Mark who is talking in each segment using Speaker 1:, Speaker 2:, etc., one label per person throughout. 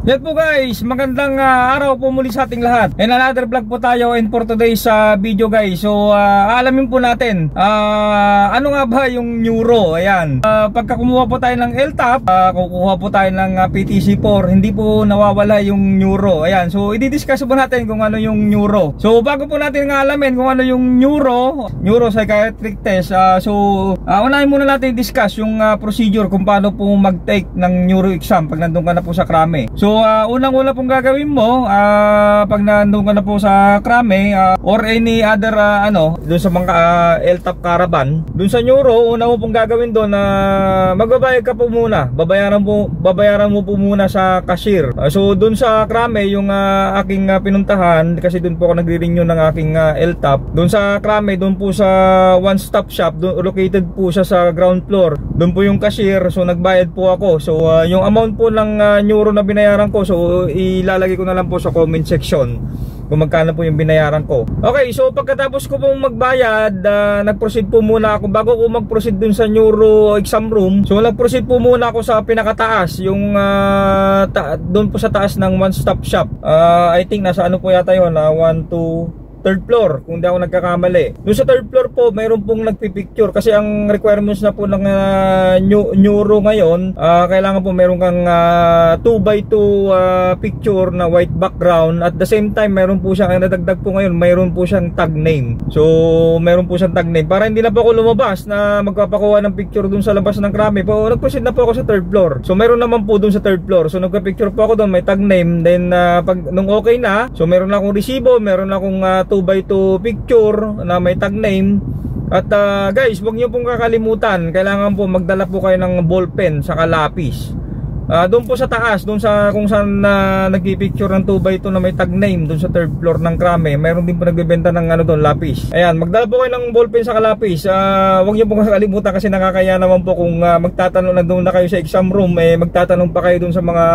Speaker 1: Yan po guys, magandang araw po muli sa ating lahat. And another vlog po tayo, and for today's video guys. So alamin po natin ano nga ba yung neuro. Ayan, pagka kumuha po tayo ng LTAP, kukuha po tayo ng PTC4, hindi po nawawala yung neuro. Ayan, so i-discuss po natin kung ano yung neuro. So bago po natin nga alamin kung ano yung neuropsychiatric test, unahin muna natin i-discuss yung procedure kung paano po mag-take ng neuro exam pag nandun ka na po sa krame. So unang-una pong gagawin mo pag nandun ka na po sa krame or any other doon sa mga LTAP caravan, doon sa neuro, una mo pong gagawin doon magbabayad ka po muna. Babayaran mo po muna sa cashier. So doon sa krame yung aking pinuntahan, kasi doon po ako nagre-renew ng aking LTAP. Doon sa krame, doon po sa one stop shop, doon located po siya sa ground floor. Doon po yung cashier. So nagbayad po ako. So yung amount po ng neuro na binayaran ko, so ilalagay ko na lang po sa comment section kung magkano po yung binayaran ko. Okay, so pagkatapos ko pong magbayad, nag-proceed po muna ako. Bago ko mag-proceed dun sa neuro exam room, so nag-proceed po muna ako sa pinakataas, yung dun po sa taas ng one stop shop. I think nasa ano po yata yun, 1, 2, third floor, kung di ako nagkakamali. Doon sa third floor po, mayroon pong nagpipicture, kasi ang requirements na po ng neuro ngayon, kailangan po mayroon kang 2x2 picture na white background. At the same time, mayroon po siyang, nadagdag po ngayon, mayroon po siyang tag name. So mayroon po siyang tag name para hindi na po ako lumabas na magpapakuha ng picture doon sa labas ng krame po. Nag-proceed na po ako sa third floor. So mayroon naman po doon sa third floor, so nagpa-picture po ako doon, may tag name. Then pag nung okay na, so meron na akong resibo, meron na akong 2x2 picture na may tag name. At guys, huwag nyo pong kakalimutan, kailangan po magdala po kayo ng ballpen saka lapis. Doon po sa taas, doon sa kung saan nagpipicture ng 2x2 na may tag name, doon sa third floor ng krame, mayroon din po nagbebenta ng doon, lapis. Ayan, magdala po kayo ng ballpen sa lapis. Huwag niyo pong kakalimutan, kasi nakakaya naman po kung magtatanong na doon na kayo sa exam room, magtatanong pa kayo doon sa mga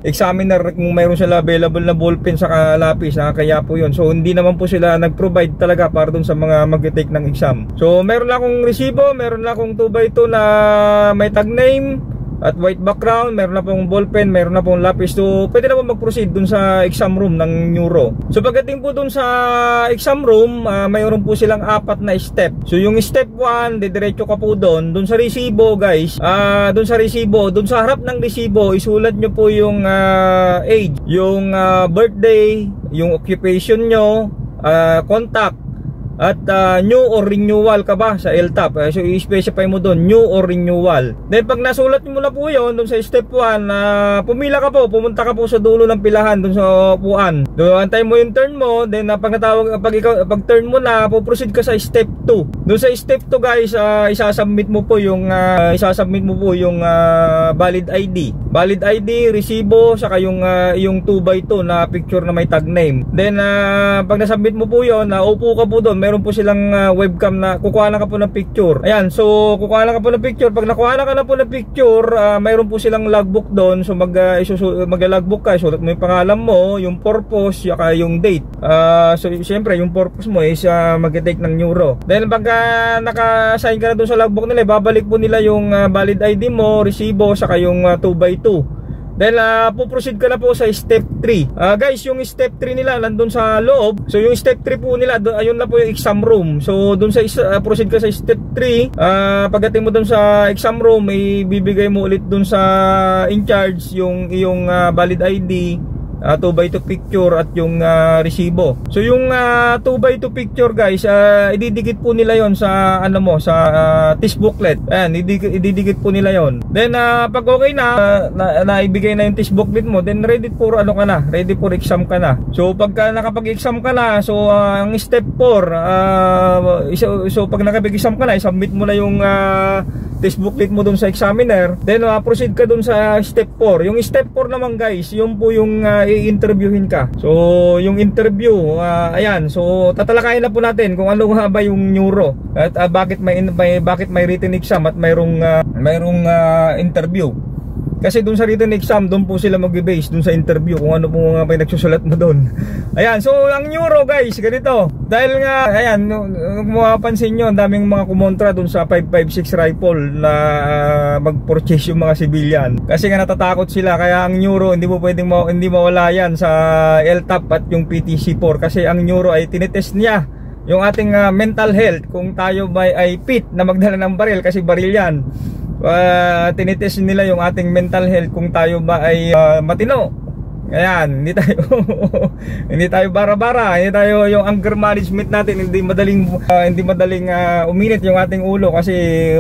Speaker 1: examiner kung mayroon sila available na ballpen sa lapis. Nakakaya po yun. So hindi naman po sila nag-provide talaga para doon sa mga mag-take ng exam. So meron na akong resibo, meron na akong 2x2 na may tag name at white background, meron na pong ballpen, meron na pong lapis. So pwede na po mag-proceed dun sa exam room ng neuro. So pagdating po dun sa exam room, mayroon po silang 4 na step. So yung step 1, didiretso ka po dun sa resibo guys. Dun sa resibo, dun sa harap ng resibo, isulat nyo po yung age, yung birthday, yung occupation nyo, contact, at new or renewal ka ba sa LTAP. So i-specify mo doon, new or renewal. Then pag nasulat mo na po yun doon sa step 1, pumila ka po, pumunta ka po sa dulo ng pilahan doon sa upuan. Doon antay mo yung turn mo. Then pag turn mo na, proceed ka sa step 2. Doon sa step 2 guys, isasubmit mo po yung valid ID. Valid ID, resibo, saka yung 2x2 na picture na may tag name. Then pag nasubmit mo po yun, upo ka po doon. Meron po silang webcam na kukuha lang ka po ng picture. Ayan, so kukuha lang ka po ng picture. Pag nakuha lang ka na po ng picture, mayroon po silang logbook doon. So mag-logbook ka, sulat mo yung pangalan mo, yung purpose, saka yung date. So siyempre yung purpose mo is mag-take ng neuro. Then pag naka-assign ka na doon sa logbook nila, babalik po nila yung valid ID mo, resibo, saka yung 2x2. Then puproceed ka na po sa step 3. Guys, yung step 3 nila nandun sa loob. So yung step 3 po nila, ayun na po yung exam room. So dun sa proceed ka sa step 3. Pagdating mo dun sa exam room, may bibigay mo ulit dun sa in charge yung iyong valid ID, 2x2 picture at yung resibo. So yung 2x2 picture guys, ididikit po nila yon sa sa test booklet. Ayan, ididikit po nila yon. Then pag okay na, naibigay na yung test booklet mo, then ready for ready for exam ka na. So pagka nakapag-exam ka na, so ang step 4, so pag nakapag-exam ka na, submit mo na yung test booklet mo dun sa examiner. Then proceed ka dun sa step 4. Yung step 4 naman guys, yun po yung i-interviewin ka. So yung interview, ayan, so tatalakayin na po natin kung ano nga ba yung neuro at bakit may written exam at mayroong interview. Kasi dun sa written exam, dun po sila mag-base dun sa interview kung ano po mga may nagsusulat mo dun. Ayan, so ang neuro guys, ganito. Dahil nga, ayan, kung mapapansin nyo, ang daming mga kumontra dun sa 5.56 rifle na mag-purchase yung mga civilian. Kasi nga natatakot sila, kaya ang neuro hindi mo pwedeng hindi mawala yan sa LTAP at yung PTC4. Kasi ang neuro ay tinitest niya yung ating mental health, kung tayo ba ay fit na magdala ng baril, kasi baril yan. Tinitest nila yung ating mental health kung tayo ba ay matino. Ayan, hindi tayo hindi tayo bara-bara, hindi tayo yung anger management natin hindi madaling uminit yung ating ulo, kasi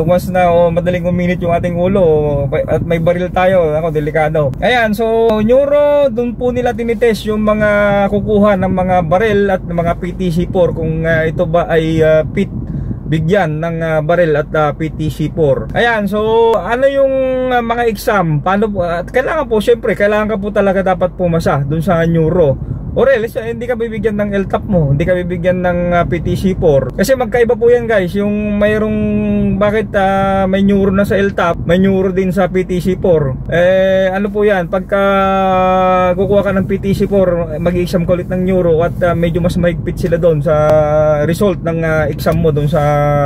Speaker 1: once na madaling uminit yung ating ulo at may baril tayo, ako delikado. Ayan, so neuro, dun po nila tinitest yung mga kukuha ng mga baril at mga PTC4 kung ito ba ay fit bigyan ng baril at PTC4. Ayan, so ano yung mga exam? Paano po? Kailangan po, syempre, kailangan ka po talaga dapat pumasa dun sa neuro. Or else, hindi ka bibigyan ng LTAP mo, hindi ka bibigyan ng PTC4. Kasi magkaiba po yan guys, yung mayroong, bakit may neuro na sa LTAP, may neuro din sa PTC4. Ano po yan, pagka kukuha ka ng PTC4, mag-exam ka ulit ng neuro at medyo mas mahigpit sila doon sa result ng exam mo doon sa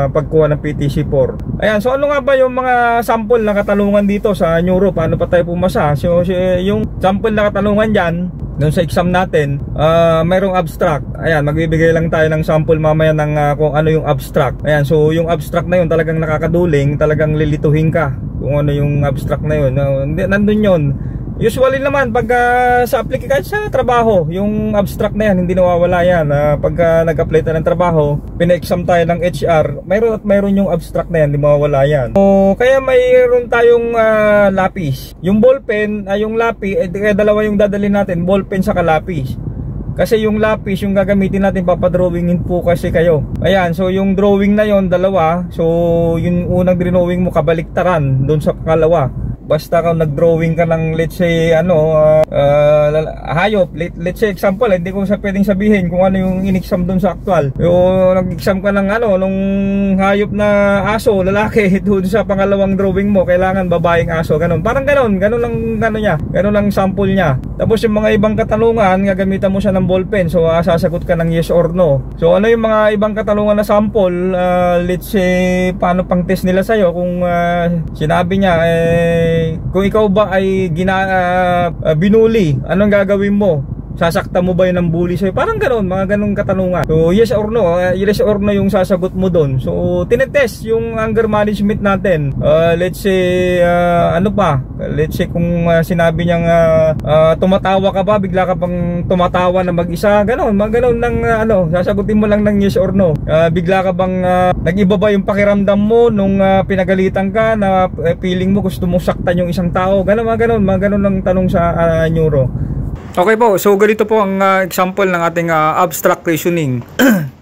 Speaker 1: pagkuha ng PTC4. Ayan, so ano nga ba yung mga sample na katanungan dito sa neuro? Paano pa tayo pumasa? So yung sample na katanungan dyan doon sa exam natin, mayroong abstract. Ayan, magbibigay lang tayo ng sample mamaya ng kung ano yung abstract. Ayan, so yung abstract na yun talagang nakakaduling, talagang lilituhin ka kung ano yung abstract na yun. Nandun yun. Usually naman pag sa application sa trabaho, yung abstract na yan hindi nawawala yan. Pag nag-apply tayo ng trabaho, pina-exam tayo ng HR, mayroon yung abstract na yan, hindi mawawala yan. So, kaya mayroon tayong lapis. Yung ballpen, yung lapis, dalawa yung dadalhin natin, ballpen sa lapis. Kasi yung lapis, yung gagamitin natin, papadrawingin po kasi kayo. Ayan, so yung drawing na yon dalawa. So yung unang drawing mo kabaliktaran doon sa pangalawa. Basta ka nag-drawing ka ng let's say hayop, let's say example, hindi ko pwedeng sabihin kung ano yung in-exam doon sa actual. Yung nag-exam ka ng nung hayop na aso, lalaki, doon sa pangalawang drawing mo kailangan babaeng aso, ganun. Parang ganun lang niya. Ganun lang sample niya. Tapos yung mga ibang katanungan, gagamitan mo siya ng ballpen. So sasagot ka ng yes or no. So ano yung mga ibang katanungan na sample, let's say paano pang test nila sa'yo kung sinabi niya kung ikaw ba ay binuli, anong gagawin mo? Sasakta mo ba yun ng bully sa'yo? Parang gano'n, mga ganong katanungan. So yes or no, yung sasagot mo doon. So tinetest yung anger management natin. Let's say let's say kung sinabi niyang tumatawa ka ba, bigla ka pang tumatawa na mag-isa, gano'n, mga gano'n ng sasagutin mo lang ng yes or no. Bigla ka bang nag-iba ba yung pakiramdam mo nung pinagalitan ka na feeling mo gusto mong saktan yung isang tao, gano'n, mga gano'n lang tanong sa neuro. Okay po, so ganito po ang example ng ating abstract reasoning.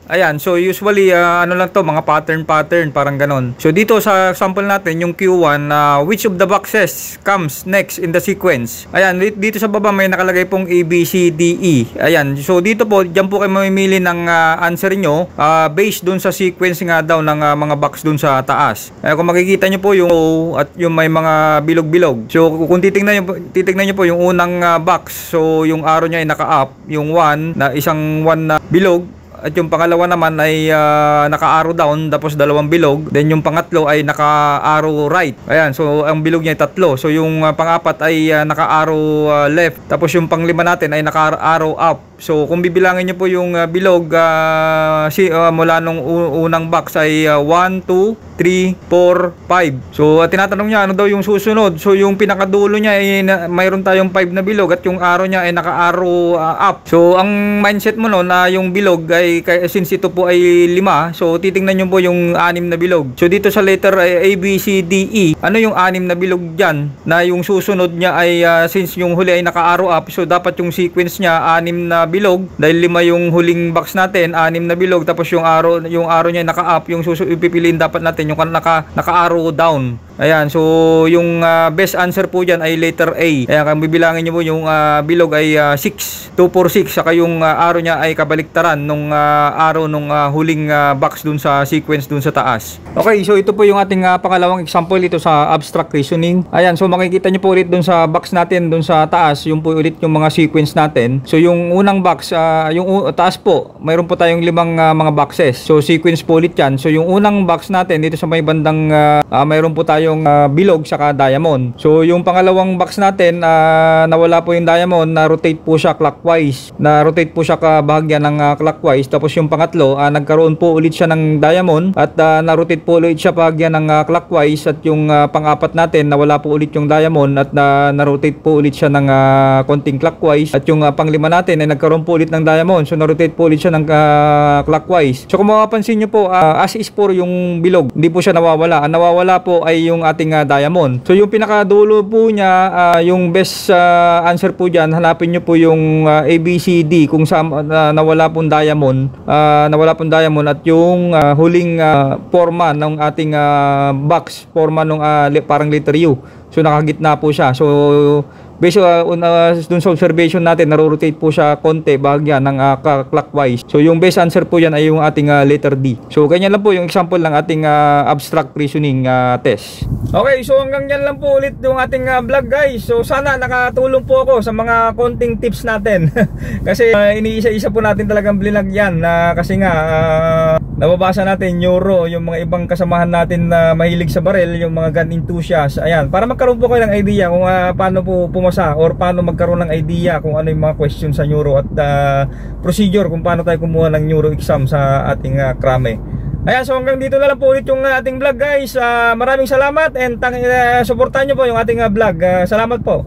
Speaker 1: Ayan, so usually lang to, mga pattern, parang ganon. So dito sa sample natin, yung Q1, which of the boxes comes next in the sequence? Ayan, dito sa baba may nakalagay pong A, B, C, D, E. Ayan, so dito po, dyan po kayo mamimili ng answer nyo based dun sa sequence nga daw ng mga box dun sa taas. Kung makikita nyo po yung O at yung may mga bilog-bilog. So kung titignan nyo po yung unang box, so yung arrow nya ay naka-up, yung 1 na isang 1 na bilog, at yung pangalawa naman ay naka-arrow down, tapos dalawang bilog. Then yung pangatlo ay naka-arrow right. Ayan, so ang bilog niya ay tatlo. So yung pang-apat ay naka-arrow left. Tapos yung panglima natin ay naka-arrow up. So kung bibilangin niyo po yung bilog mula nung unang box ay 1, 2, 3, 4, 5. So tinatanong niya ano daw yung susunod. So yung pinakadulo niya ay mayroon tayong 5 na bilog at yung arrow niya ay naka-arrow up. So ang mindset mo na yung bilog ay since ito po ay 5, so titingnan niyo po yung 6 na bilog. So dito sa letter A, B, C, D, E, ano yung 6 na bilog diyan na yung susunod niya ay since yung huli ay naka-arrow up, so dapat yung sequence niya 6 na bilog dahil 5 yung huling box natin, 6 na bilog, tapos yung arrow niya naka-up, yung ipipiliin dapat natin yung naka-arrow down. Ayan, so yung best answer po dyan ay letter A. Ayan, kung bibilangin nyo po yung bilog ay 6, 246, saka yung arrow nya ay kabaliktaran nung arrow nung huling box dun sa sequence dun sa taas. Okay, so ito po yung ating pangalawang example dito sa abstract reasoning. Ayan, so makikita nyo po ulit dun sa box natin dun sa taas, yung po ulit yung mga sequence natin. So yung unang box, yung taas po, mayroon po tayong 5 mga boxes. So sequence po ulit yan. So yung unang box natin dito sa may bandang mayroon po tayong bilog saka diamond. So yung pangalawang box natin, nawala po yung diamond, na-rotate po siya clockwise. Na-rotate po siya kabahagyan ng clockwise. Tapos yung pangatlo, nagkaroon po ulit siya ng diamond at na-rotate po ulit siya bahagyan ng clockwise. At yung pang-apat natin, nawala po ulit yung diamond at na-rotate po ulit siya ng konting clockwise. At yung pang-5 natin ay nagkaroon po ulit ng diamond. So na-rotate po ulit siya ng clockwise. So kung mapapansin nyo po, as is po yung bilog, hindi po siya nawawala. Ang nawawala po ay yung ating diamond. So yung pinakadulo po niya, yung best answer po dyan, hanapin nyo po yung ABCD kung saan nawala pong diamond, at yung huling forma ng ating box, forma ng parang letter U. So nakagitna po siya. So based dun sa observation natin, naro-rotate po siya konti bahagyan ng clockwise. So yung best answer po yan ay yung ating letter D. So ganyan lang po yung example ng ating abstract reasoning test. Okay, so hanggang yan lang po ulit yung ating vlog guys. So sana nakatulong po ako sa mga konting tips natin. Kasi iniisa-isa po natin talagang blinagyan kasi nga nababasa natin neuro, yung mga ibang kasamahan natin na mahilig sa baril, yung mga gun enthusiasts. Ayan, para magkaroon po kayo ng idea kung paano po pumasa or paano magkaroon ng idea kung ano yung mga question sa neuro at procedure kung paano tayo kumuha ng neuro exam sa ating krame. Ayan, so hanggang dito na lang po ulit yung ating vlog guys. Maraming salamat and suportahan nyo po yung ating vlog. Salamat po.